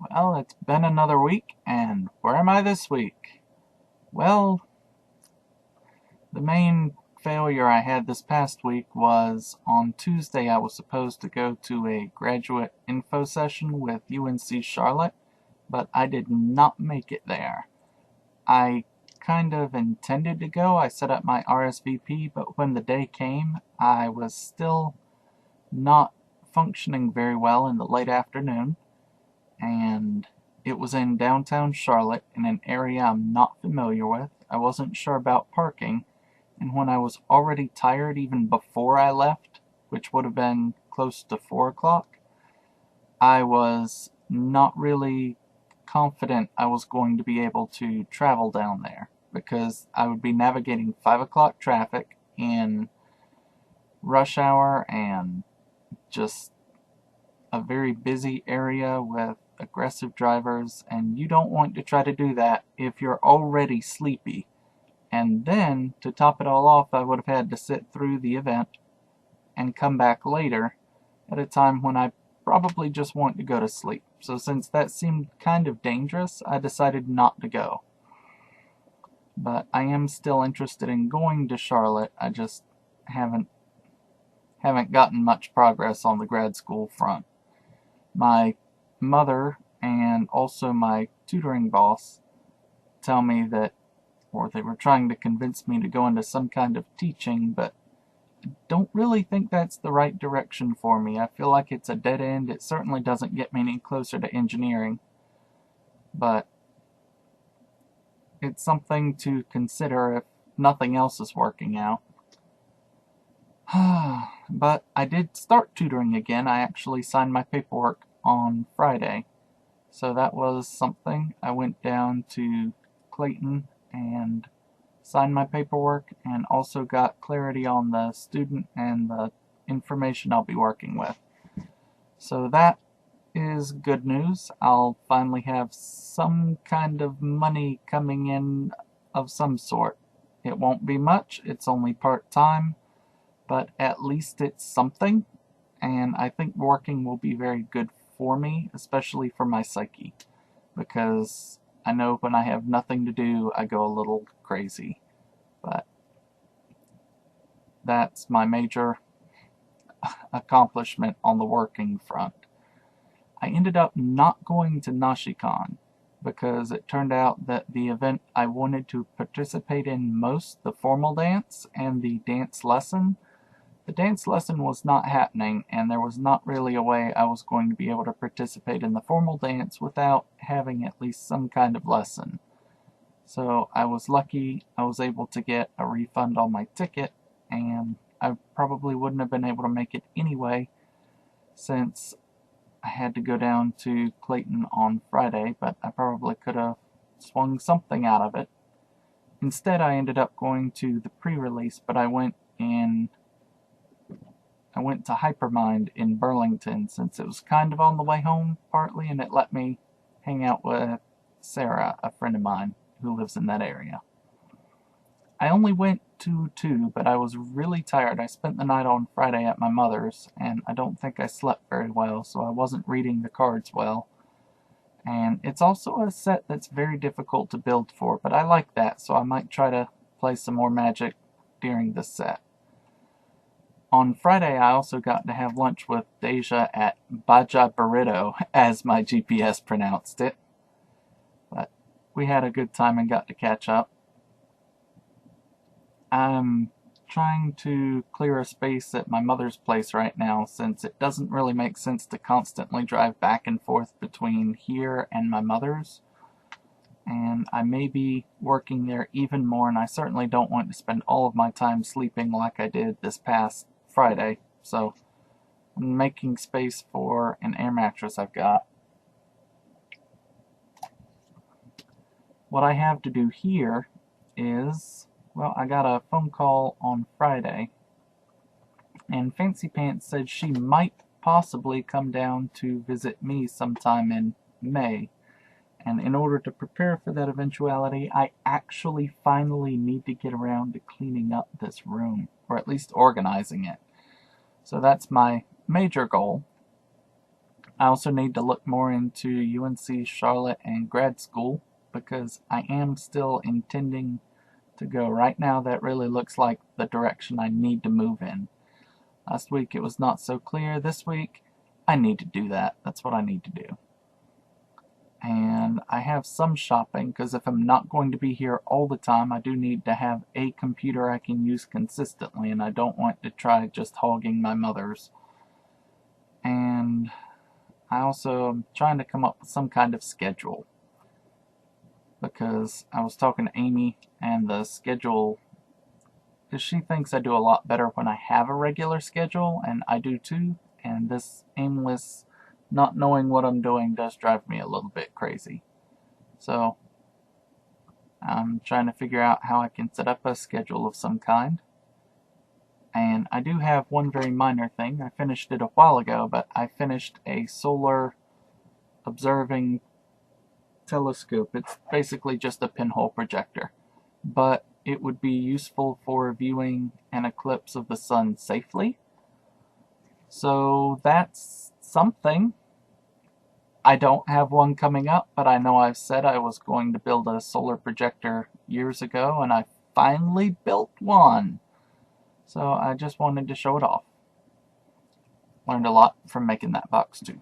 Well, it's been another week, and where am I this week? Well, the main failure I had this past week was on Tuesday I was supposed to go to a graduate info session with UNC Charlotte, but I did not make it there. I kind of intended to go. I set up my RSVP, but when the day came, I was still not functioning very well in the late afternoon, and it was in downtown Charlotte in an area I'm not familiar with. I wasn't sure about parking, and when I was already tired even before I left, which would have been close to 4 o'clock, I was not really confident I was going to be able to travel down there because I would be navigating 5 o'clock traffic in rush hour and just a very busy area with aggressive drivers, and you don't want to try to do that if you're already sleepy. And then, to top it all off, I would have had to sit through the event and come back later at a time when I probably just want to go to sleep. So since that seemed kind of dangerous, I decided not to go. But I am still interested in going to Charlotte. I just haven't gotten much progress on the grad school front. My mother and also my tutoring boss tell me that, or they were trying to convince me to go into some kind of teaching, but I don't really think that's the right direction for me. I feel like it's a dead end. It certainly doesn't get me any closer to engineering, but it's something to consider if nothing else is working out. But I did start tutoring again. I actually signed my paperwork on Friday. So that was something. I went down to Clayton and signed my paperwork and also got clarity on the student and the information I'll be working with. So that is good news. I'll finally have some kind of money coming in of some sort. It won't be much, it's only part-time, but at least it's something, and I think working will be very good for me, especially for my psyche, because I know when I have nothing to do, I go a little crazy. But that's my major accomplishment on the working front. I ended up not going to Nashicon because it turned out that the event I wanted to participate in most, the formal dance and the dance lesson, the dance lesson was not happening, and there was not really a way I was going to be able to participate in the formal dance without having at least some kind of lesson. So I was lucky I was able to get a refund on my ticket, and I probably wouldn't have been able to make it anyway since I had to go down to Clayton on Friday, but I probably could have swung something out of it. Instead, I ended up going to the pre-release, but I went to Hypermind in Burlington since it was kind of on the way home, partly, and it let me hang out with Sarah, a friend of mine who lives in that area. I only went to 2, but I was really tired. I spent the night on Friday at my mother's, and I don't think I slept very well, so I wasn't reading the cards well. And it's also a set that's very difficult to build for, but I like that, so I might try to play some more Magic during this set. On Friday, I also got to have lunch with Deja at Baja Burrito, as my GPS pronounced it. But we had a good time and got to catch up. I'm trying to clear a space at my mother's place right now since it doesn't really make sense to constantly drive back and forth between here and my mother's. And I may be working there even more, and I certainly don't want to spend all of my time sleeping like I did this past Friday, so I'm making space for an air mattress I've got. What I have to do here is, well, I got a phone call on Friday, and Fancy Pants said she might possibly come down to visit me sometime in May. And in order to prepare for that eventuality, I actually finally need to get around to cleaning up this room, or at least organizing it. So that's my major goal. I also need to look more into UNC Charlotte and grad school because I am still intending to go. Right now, that really looks like the direction I need to move in. Last week it was not so clear. This week, I need to do that. That's what I need to do. And I have some shopping because if I'm not going to be here all the time, I do need to have a computer I can use consistently, and I don't want to try just hogging my mother's. And I also am trying to come up with some kind of schedule because I was talking to Amy, and the schedule, because she thinks I do a lot better when I have a regular schedule, and I do too, and this aimless not knowing what I'm doing does drive me a little bit crazy. So I'm trying to figure out how I can set up a schedule of some kind. And I do have one very minor thing. I finished it a while ago, but I finished a solar observing telescope. It's basically just a pinhole projector, but it would be useful for viewing an eclipse of the sun safely. So that's something. I don't have one coming up, but I know I've said I was going to build a solar projector years ago, and I finally built one. So I just wanted to show it off. Learned a lot from making that box too.